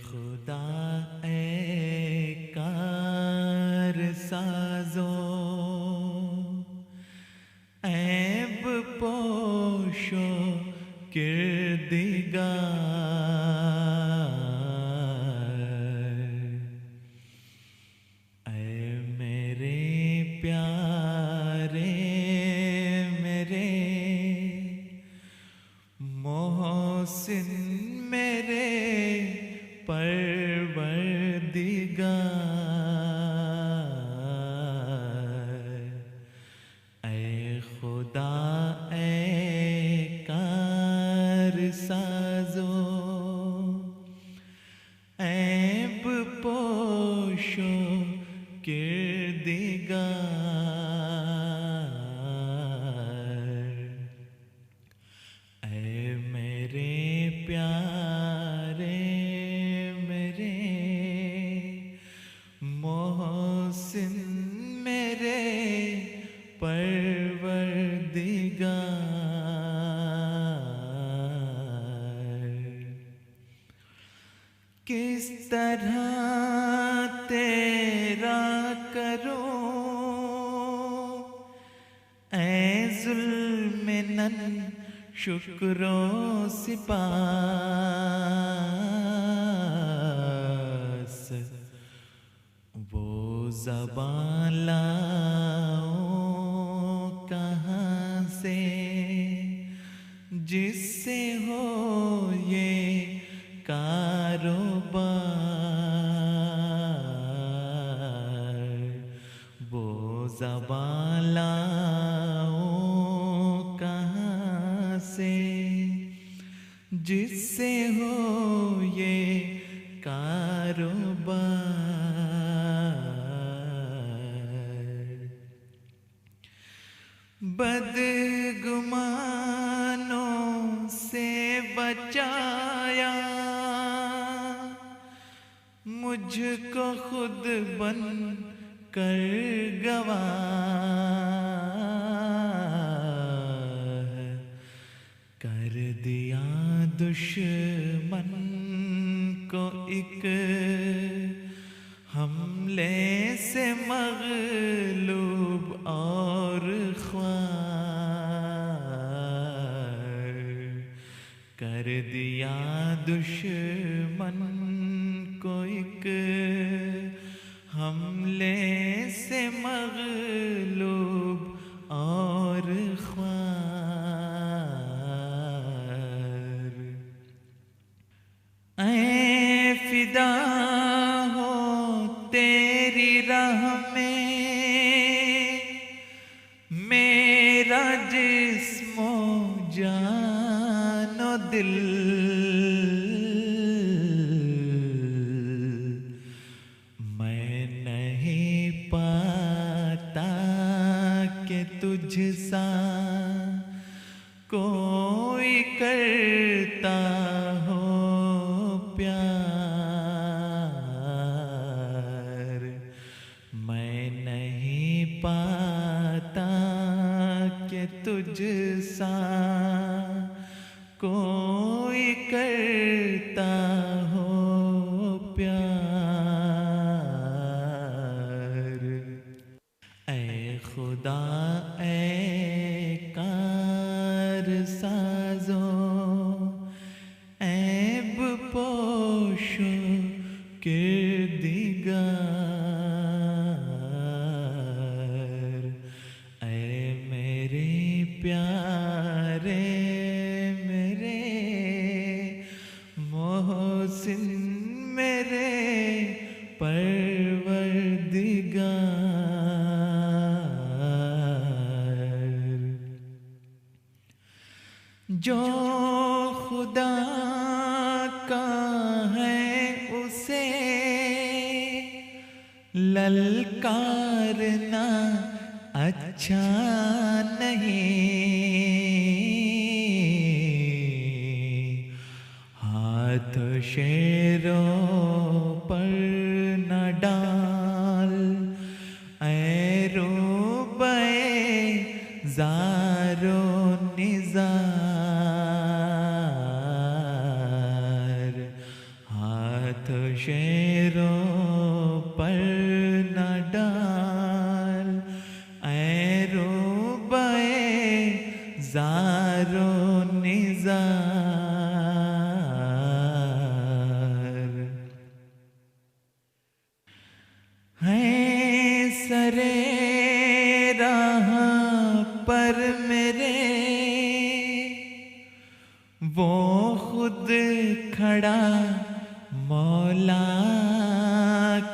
खुदा ए कार साजो ऐब पोशो किरदिगार ऐ मेरे प्यारे मेरे मोहसिन मेरे परवरदिगार ऐ खुदा ए कार साजो ऐब पोशो किरदिगार ऐ मेरे प्यारे मेरे मोहसिन मेरे परवरदिगार किस तरह तेरा करूं ऐ ज़ुल्म-ए-नन शुक्रो सिपास वो ज़बान लाऊं कहाँ से जिससे हो ये कारोबार वो ज़बान लाऊं कहाँ से जिससे हो ये कारोबार बदगुमानों से बचाया मुझको खुद बन कर गवाह कर दिया दुश्मन को एक हमले से मग़लूब और ख्वार कर दिया दुश्मन को एक हमले से मग़लूब और ख्वार ऐ फिदा हो तेरी राह में मेरा जिस्मो जानो दिल मैं नहीं पाता कि तुझसा कोई करता हो प्यार मैं नहीं पाता कि तुझसा कोई करता हो प्यार ऐ खुदा ए कार साजो ऐब पोशो किरदिगार ऐ मेरे प्यारे मेरे मोहसिन मेरे परवरदिगार जो खुदा का है उसे ललकारना अच्छा नहीं हाथ शेरों पर न डाल ऐ रूबे ज़ारो निज़ार हाथ शेरों पर न डाल, ऐ रूबए ज़ारो निज़ार। हैं सरे राह पर मेरे वो खुद खड़ा मौला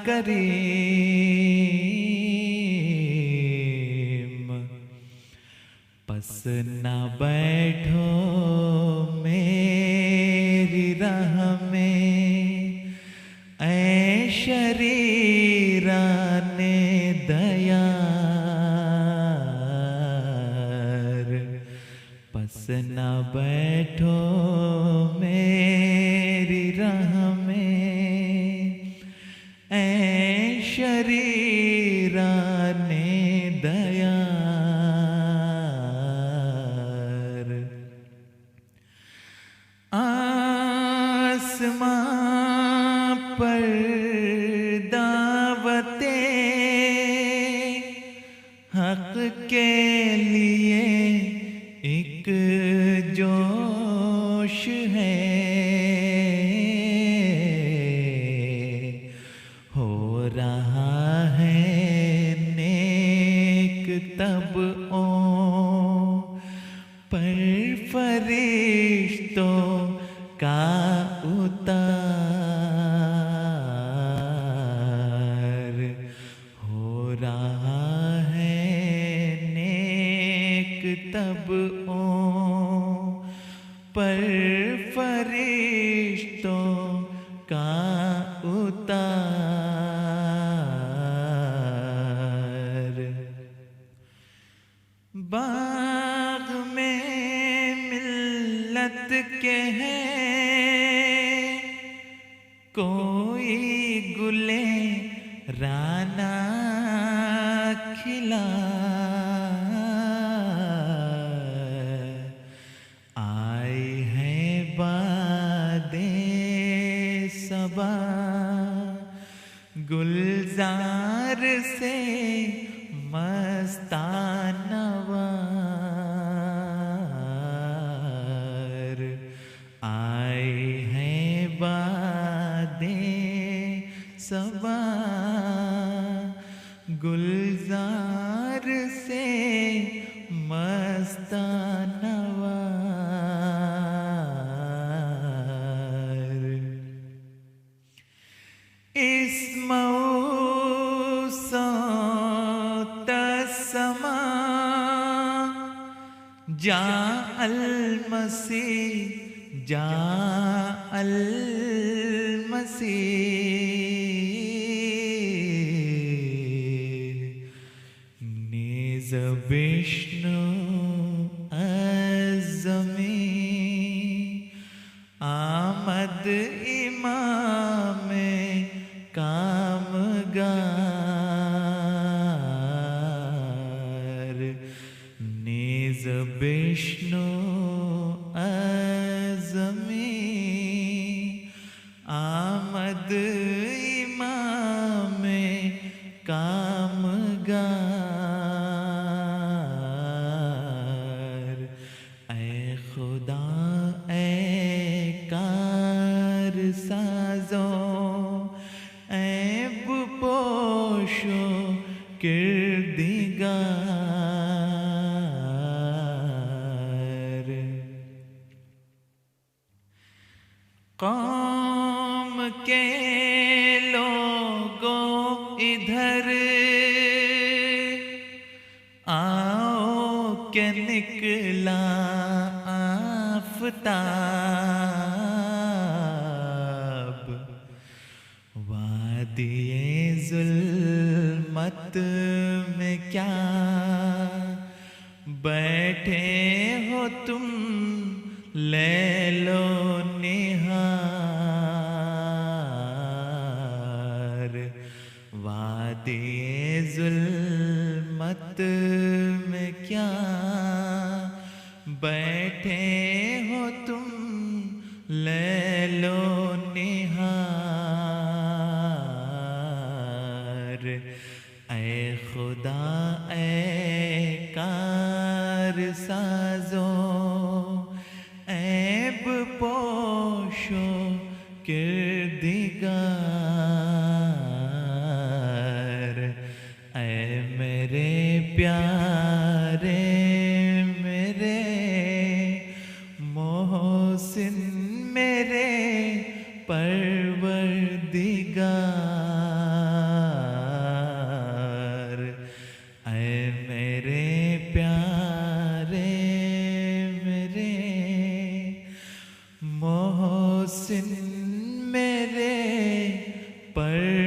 करीम। पस न बैठो मेरी राह में, ऐ शरीराने दयार। पस न बैठो मेरी राह में, ऐ शरीराने दयार। आसमां पर दावते हक के लिए एक जोश है, हो रहा है नेक तब ओ पर फरिश्तों का उतार। हो रहा है नेक तब ओ पर फरिश्तों का उतार। बाग में मिल्लत के हैं कोई गुले राना खिला, आए हैं बादे सबा गुलजार से मस्तानवार। आए हैं बादे सबा गुलजार से मस्तानवार। इस मौसम तस्मा जा अल-मसीह जा अल-मसीह। निज विष्णु अज़मी आमद इमाम कामगार। निज विष्णु अज़मी आमद इमाम कामगार। ऐ खुदा ऐ कार साजो ऐब पोशो किरदिगार। कौम के लोगों इधर आओ के निकला आफ़ताब। वादिए ज़ुल्मत में क्या बैठे हो तुम लैलो निहार। वादिए ज़ुल्मत में क्या बैठे हो तुम लैलो निहार। साजो ऐब पोशो किरदिगार ऐ मेरे प्यारे मेरे मोहसिन मेरे परवरदिगार ऐ मेरे प्यारे मेरे मोहसिन मेरे पर